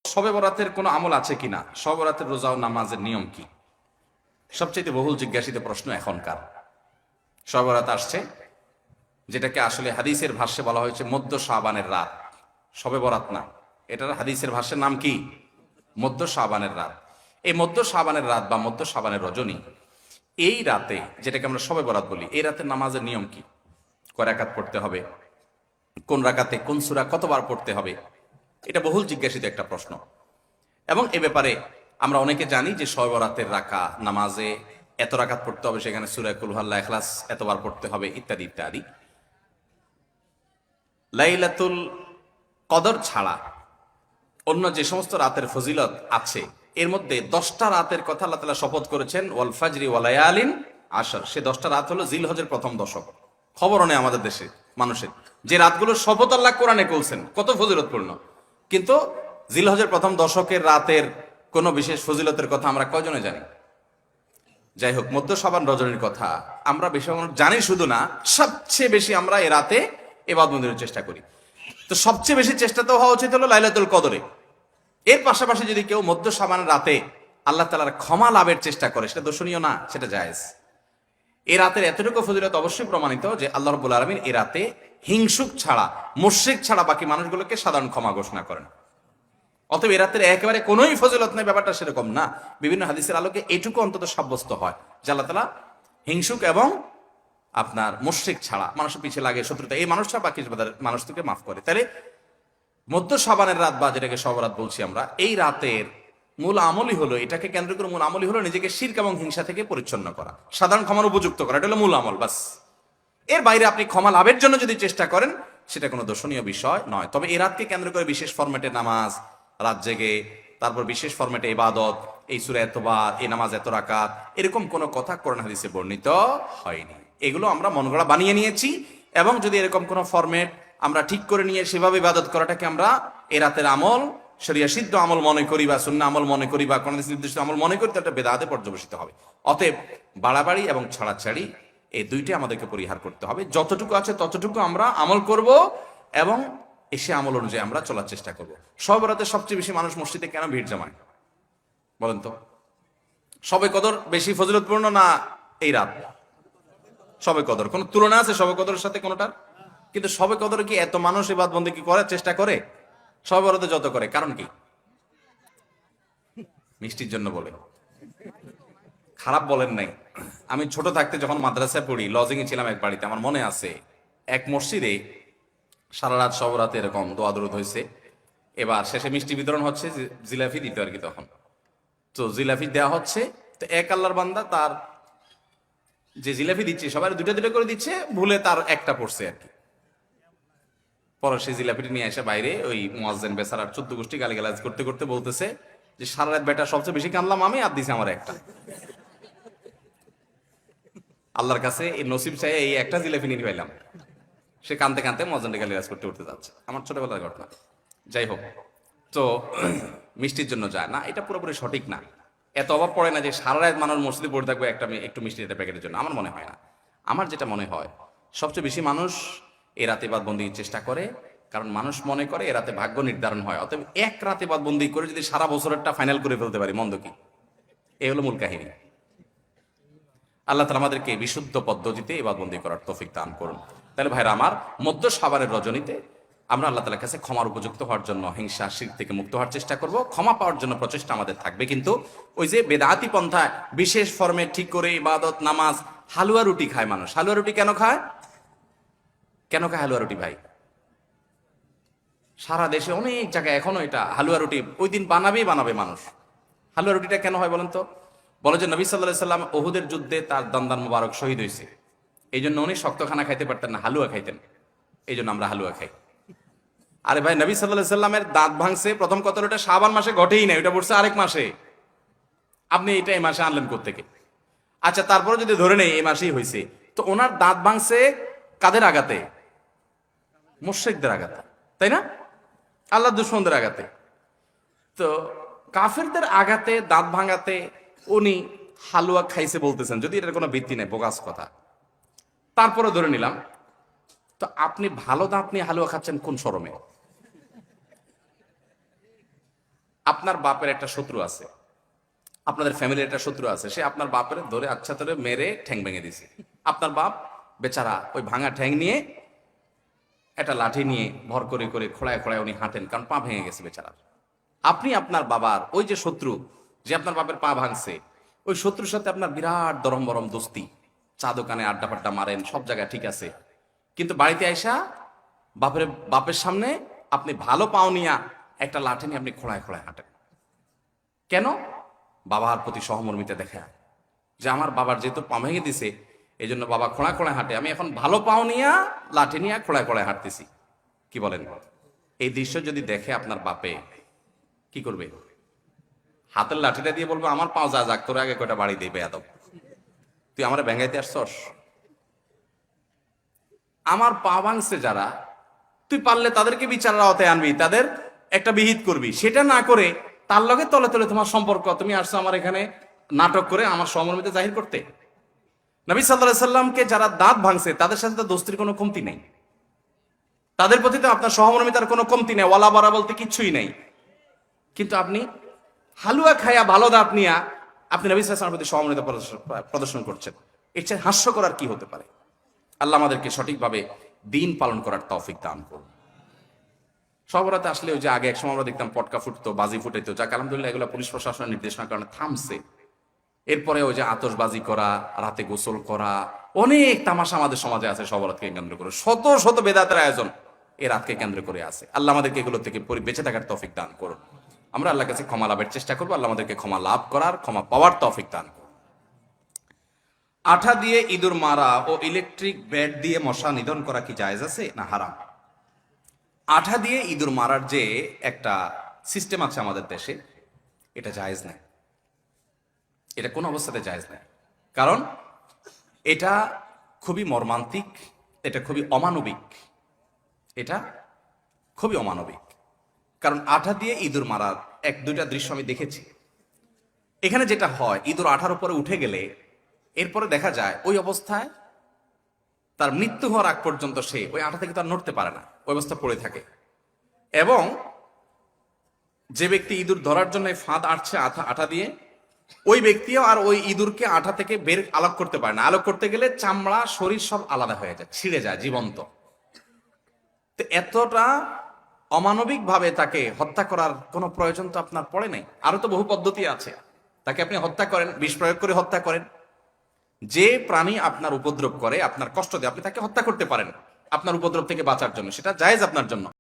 শবে বরাতের কোনো আমল আছে কিনা, শবে বরাতের রোজা ও নামাজের নিয়ম কি? সবচেয়ে বহুল জিজ্ঞাসিত প্রশ্ন এখনকার। শবে বরাত আসছে, যেটাকে আসলে হাদিসের ভাষ্যে বলা হয়েছে মধ্য শাবানের রাত। শবে বরাত না, এটার হাদিসের ভাষ্যের নাম কি? মধ্য শাবানের রাত। এই মধ্য শাবানের রাত বা মধ্য শাবানের রজনী, এই রাতে যেটাকে আমরা শবে বরাত বলি, এই রাতের নামাজের নিয়ম কি? কয় রাকাত পড়তে হবে, কোন রাকাতে কোন সূরা কতবার পড়তে হবে, এটা বহুল জিজ্ঞাসিত একটা প্রশ্ন। এবং এ ব্যাপারে আমরা অনেকে জানি যে শবে বরাতের নামাজে এত রাকাত পড়তে হবে, সেখানে সূরা কুল হুয়াল্লাহ, ইখলাস এতবার পড়তে হবে, ইত্যাদি ইত্যাদি। লাইলাতুল কদর ছাড়া অন্য যে সমস্ত রাতের ফজিলত আছে, এর মধ্যে 10টা রাতের কথা আল্লাহ তাআলা শপথ করেছেন, ওয়াল ফাজরি ওয়া লায়ালিন আশর। সে 10টা রাত হলো জিলহজের প্রথম দশক। খবরও নেই আমাদের দেশে মানুষের, যে রাতগুলোর শপথ আল্লাহ কোরআনে করছেন, কত ফজিলতপূর্ণ। কিন্তু জিলহজের প্রথম দশকের রাতের কোনো বিশেষ ফজিলতের কথা আমরা কয়জনে জানি? যাই হোক, মধ্য শাবান রজনীর কথা আমরা বেশি জানি শুধু না, সবচেয়ে বেশি আমরা এ রাতে ইবাদত বন্দেগীর চেষ্টা করি। তো সবচেয়ে বেশি চেষ্টা তো হওয়া উচিত হলো লাইলাতুল কদরে। এর পাশাপাশি যদি কেউ মধ্য শাবানের রাতে আল্লাহ তাআলার ক্ষমা লাভের চেষ্টা করে, সেটা দর্শনীয় না, সেটা জায়েজ। এই রাতের এতটুকু ফজিলত অবশ্যই প্রমাণিত যে আল্লাহ রাব্বুল আলামিন এই রাতে হিংসুক ছাড়া, মুশরিক ছাড়া বাকি মানুষগুলোকে সাধারণ ক্ষমা ঘোষণা করেন। অতএব এই রাতের একেবারে কোনোই ফজিলত নেই, ব্যাপারটা সেরকম না। বিভিন্ন হাদিসের আলোকে এটুকু অন্তত সাব্যস্ত হয় যে আল্লাহ তাআলা হিংসুক এবং আপনার মুশরিক ছাড়া, মানুষের পিছিয়ে লাগে শত্রুতা, এই মানুষটা বাকি মানুষকে মাফ করে। তাহলে মধ্য শাবানের রাত বা যেটাকে শবরাত বলছি আমরা, এই রাতের মূল আমলই হলো, এটাকে কেন্দ্র করে মূল আমলই হলো নিজেকে শিরক এবং হিংসা থেকে পরিচ্ছন্ন করা, সাধারণ ক্ষমার উপযুক্ত করা। এটা হলো মূল আমল, বাস। এর বাইরে আপনি ক্ষমা লাভের জন্য যদি চেষ্টা করেন, সেটা কোনো দর্শনীয় বিষয় নয়। তবে এই রাতকে কেন্দ্র করে বিশেষ ফরম্যাটে নামাজ, রাত জেগে, তারপর বিশেষ ফরম্যাটে ইবাদত, এই সূরা এতবার, এই নামাজ এত রাকাত, এরকম কোনো কথা কোরআন হাদিসে বর্ণিত হয়নি। এগুলো আমরা মন গড়া বানিয়ে নিয়েছি। এবং যদি এরকম কোনো ফরম্যাট আমরা ঠিক করে নিয়ে সেভাবে ইবাদত করাটাকে আমরা এ রাতের আমল, শরিয়া সিদ্ধ আমল মনে করি বা সুন্নাহ আমল মনে করি বা কোন নির্দিষ্ট আমল মনে করি, তো একটা বেদাতে পর্যবেসিত হবে। অতএব বাড়াবাড়ি এবং ছাড়াছাড়ি এই দুইটাই আমাদেরকে পরিহার করতে হবে। যতটুকু আছে ততটুকু আমরা আমল করব এবং এসে আমল অনুযায়ী আমরা চলার চেষ্টা করব। শবে বরাতে সবচেয়ে বেশি মানুষ মসজিদে কেন ভিড় জমায় বলেন তো? শবে কদর বেশি ফজিলতপূর্ণ না এই রাত? শবে কদর কোন তুলনা আছে শবে কদরের সাথে কোনটার? কিন্তু শবে কদরে কি এত মানুষ ইবাদত বন্দেগী করার চেষ্টা করে শবে বরাতে যত করে? কারণ কি? মিষ্টির জন্য বলে, খারাপ বলেন নাই। আমি ছোট থাকতে যখন মাদ্রাসায় পড়ি, লজিং এ ছিলাম এক বাড়িতে, আমার মনে আছে এক মসজিদে সারা রাত সব রাতে এরকম দোয়া দরুদ হয়েছে। এবার শেষে মিষ্টি বিতরণ হচ্ছে, জিলাপি দিতে আর কি তখন। তো জিলাপি দেওয়া হচ্ছে, তো এক আল্লাহর বান্দা তার যে জিলাপি দিচ্ছে, সবাই দুটো দুটো করে দিচ্ছে, ভুলে তার একটা পড়ছে আর কি। পরে সেই জিলাপিটি নিয়ে এসে বাইরে ওই মুয়াজ্জিন বেচারার 14 গোষ্ঠী গালিগালাজ করতে করতে বলতেছে যে সারা রাত বেটা সবচেয়ে বেশি কানলাম আমি, আর দিছে আমার একটা। আল্লাহর কাছে এই নসিব চাই এই একটা জিলাপি নিয়ে পাইলাম। সে কানতে কানতে মুয়াজ্জিনকে গালিগালাজ করতে করতে যাচ্ছে। আমার ছোটবেলার ঘটনা। যাই হোক, তো মিষ্টির জন্য যায় না, এটা পুরোপুরি সঠিক না। এত অভাব পড়ে না যে সারা রাত মানুষ মসজিদে পড়ে থাকবে একটু মিষ্টি একটা প্যাকেটের জন্য, আমার মনে হয় না। আমার যেটা মনে হয়, সবচেয়ে বেশি মানুষ এ রাতে বাদ বন্দির চেষ্টা করে, কারণ মানুষ মনে করে এ রাতে ভাগ্য নির্ধারণ হয়। অতএব এক রাতে বাদ বন্দি করে যদি সারা বছরেরটা ফাইনাল করে ফেলতে পারি, মন্দ কি? এই হলো মূল কাহিনী। আল্লাহ তাআলা আমাদেরকে বিশুদ্ধ পদ্ধতিতে ইবাদতবন্দি করার তৌফিক দান করুন। তাহলে ভাইরা আমার, মধ্য শাবানের রজনীতে আমরা আল্লাহ তাআলার কাছে ক্ষমার উপযুক্ত হওয়ার জন্য, হিংসা শিরক থেকে মুক্ত হওয়ার চেষ্টা করব। ক্ষমা পাওয়ার জন্য প্রচেষ্টা আমাদের থাকবে। কিন্তু ওই যে বেদাতি পন্থায় বিশেষ ফর্মে ঠিক করে ইবাদত, নামাজ, হালুয়া রুটি খায় মানুষ। হালুয়া রুটি কেন খায়? কেন খায় হালুয়া রুটি ভাই? সারা দেশে অনেক জায়গায় এখনো এটা হালুয়া রুটি ওই দিন বানাবে মানুষ। হালুয়া রুটিটা কেন হয় বলেন তো? বলে যে নবী সাল্লাল্লাহু আলাইহি সাল্লাম উহুদের যুদ্ধে তার দন্দান মুবারক শহীদ হয়েছে, এই জন্য উনি শক্ত খানা খাইতে পারতেন না, হালুয়া খাইতেন। এই জন্য আমরা হালুয়া খাই। আরে ভাই, নবী সাল্লাল্লাহু আলাইহি সাল্লামের দাঁত ভাঙছে প্রথম কথা, ওটা শাবান মাসে ঘটেই না, ওটা পড়ছে আরেক মাসে। আপনি এটা এই মাসে আনলেন কোত্থেকে? আচ্ছা, তারপরে যদি ধরে নেই এই মাসেই হয়েছে, তো ওনার দাঁত ভাঙছে কাদের আঘাতে? মুশরিকদের আঘাতে, তাই না? আল্লাহ দুশমনদের আঘাতে। তো কাফেরদের আঘাতে, দাঁত ভাঙাতে উনি হালুয়া খাইছে বলতেছেন, যদি এটার কোনো ভিত্তি নেই, বোগাস কথা। তারপরে ধরে নিলাম, তো আপনি ভালো দাঁত নিয়ে হালুয়া খাচ্ছেন কোন শরমে? আপনার বাপের একটা শত্রু আছে, আপনাদের ফ্যামিলির একটা শত্রু আছে, সে আপনার বাপের ধরে আচ্ছা ধরে মেরে ঠ্যাং ভেঙে দিছে। আপনার বাপ বেচারা ওই ভাঙা ঠ্যাং নিয়ে একটা লাঠি নিয়ে ভর করে করে খোড়ায় খোড়ায় উনি হাঁটেন, কারণ পা ভেঙে গেছে বেচারার। আপনি আপনার বাবার ওই যে শত্রু, যে আপনার বাপের পা ভাঙছে, ওই শত্রুর সাথে আপনার বিরাট দরম বরম দোস্তি, চা দোকানে আড্ডা পাড্ডা মারেন, সব জায়গায় ঠিক আছে। কিন্তু বাড়িতে আইসা বাপের সামনে আপনি ভালো পাও নিয়া একটা লাঠি নিয়ে আপনি খোড়ায় খোড়ায় হাঁটেন। কেন? বাবার প্রতি সহমর্মিতা দেখা, যে আমার বাবার যেহেতু পা ভেঙে দিছে, এই জন্য বাবা খোঁড়া খোঁড়ায় হাঁটে, আমি এখন ভালো পাও নিয়া লাঠি নিয়ে খোঁড়ায় খোঁড়ায় হাঁটতেছি। কি বলেন? এই দৃশ্য যদি দেখে আপনার বাপে কি করবে? হাতের লাঠিটা দিয়ে বলবে আমার পাও যা যাক, তোর আগে কয়টা বাড়ি দিবে বেয়াদব, তুই আমার ভেঙাইতে আসছস। আমার পা ভাঙছে যারা, তুই পারলে তাদেরকে বিচারের আওতায় আনবি, তাদের একটা বিহিত করবি। সেটা না করে তার লগে তলে তলে তোমার সম্পর্ক, তুমি আসছো আমার এখানে নাটক করে আমার সহমর্মিতা জাহির করতে। নবী সাল্লাল্লাহু আলাইহি সাল্লামকে যারা দাঁত ভাঙছে তাদের সাথে তো দোস্তির কোনো কমতি নেই, তাদের প্রতি তো আপনার সহমর্মিতার কোনো কমতি নেই, ওয়ালা বারা বলতে কিচ্ছুই নেই। কিন্তু আপনি হালুয়া খায়া ভালো দাঁত নিয়া আপনি নবী সাল্লাল্লাহু আলাইহি ওয়াসাল্লামের প্রতি সহমর্মিতা প্রদর্শন করছেন, এর চেয়ে হাস্যকর আর কি হতে পারে? আল্লাহ আমাদেরকে সঠিকভাবে দিন পালন করার তৌফিক দান করুন। সবরাতে আসলে ওই যে আগে একসময় আমরা দেখতাম পটকা ফুটতো, বাজি ফুটাইতো, যাক আলহামদুলিল্লাহ এগুলো পুলিশ প্রশাসনের নির্দেশনার কারণে থামছে। এরপরে ওই যে আতশবাজি করা, রাতে গোসল করা, অনেক তামাশা আমাদের সমাজে আছে সবরাতকে কেন্দ্র করে, শত শত বেদাতের আয়োজন এই রাতকে কেন্দ্র করে আছে। আল্লাহ আমাদেরকে এগুলো থেকে বেঁচে থাকার তৌফিক দান করুন। আমরা আল্লাহর কাছে ক্ষমা লাভের চেষ্টা করবো, আল্লাহ আমাদেরকে ক্ষমা লাভ করার, ক্ষমা পাওয়ার তৌফিক দান করুন। আঠা দিয়ে ইঁদুর মারা ও ইলেকট্রিক ব্যাট দিয়ে মশা নিধন করা কি জায়েজ আছে না হারাম? আঠা দিয়ে ইঁদুর মারার যে একটা সিস্টেম আছে আমাদের দেশে, এটা জায়েজ নাই, এটা কোনো অবস্থাতে জায়েজ নাই। কারণ এটা খুবই মর্মান্তিক, এটা খুবই অমানবিক, এটা খুবই অমানবিক। কারণ আঠা দিয়ে ইঁদুর মারার এক দুইটা দৃশ্য আমি দেখেছি। এখানে যেটা হয়, ইঁদুর আঠার উপরে উঠে গেলে এরপরে দেখা যায় ওই অবস্থায় তার মৃত্যু হওয়ার আগ পর্যন্ত সে ওই আঠা থেকে তার নড়তে পারে না, ওই অবস্থা পড়ে থাকে। এবং যে ব্যক্তি ইঁদুর ধরার জন্য ফাঁদ আটছে আঠা দিয়ে, ওই ব্যক্তিও আর ওই ইঁদুরকে আঠা থেকে বের আলোক করতে পারে না। আলোক করতে গেলে চামড়া শরীর সব আলাদা হয়ে যায়, ছিঁড়ে যায় জীবন্ত। তো এতটা অমানবিক ভাবে তাকে হত্যা করার কোনো প্রয়োজন তো আপনার পড়ে নাই। আরো তো বহু পদ্ধতি আছে, তাকে আপনি হত্যা করেন, বিষ প্রয়োগ করে হত্যা করেন। যে প্রাণী আপনার উপদ্রব করে, আপনার কষ্ট দেয়, আপনি তাকে হত্যা করতে পারেন আপনার উপদ্রব থেকে বাঁচার জন্য, সেটা জায়েজ আপনার জন্য।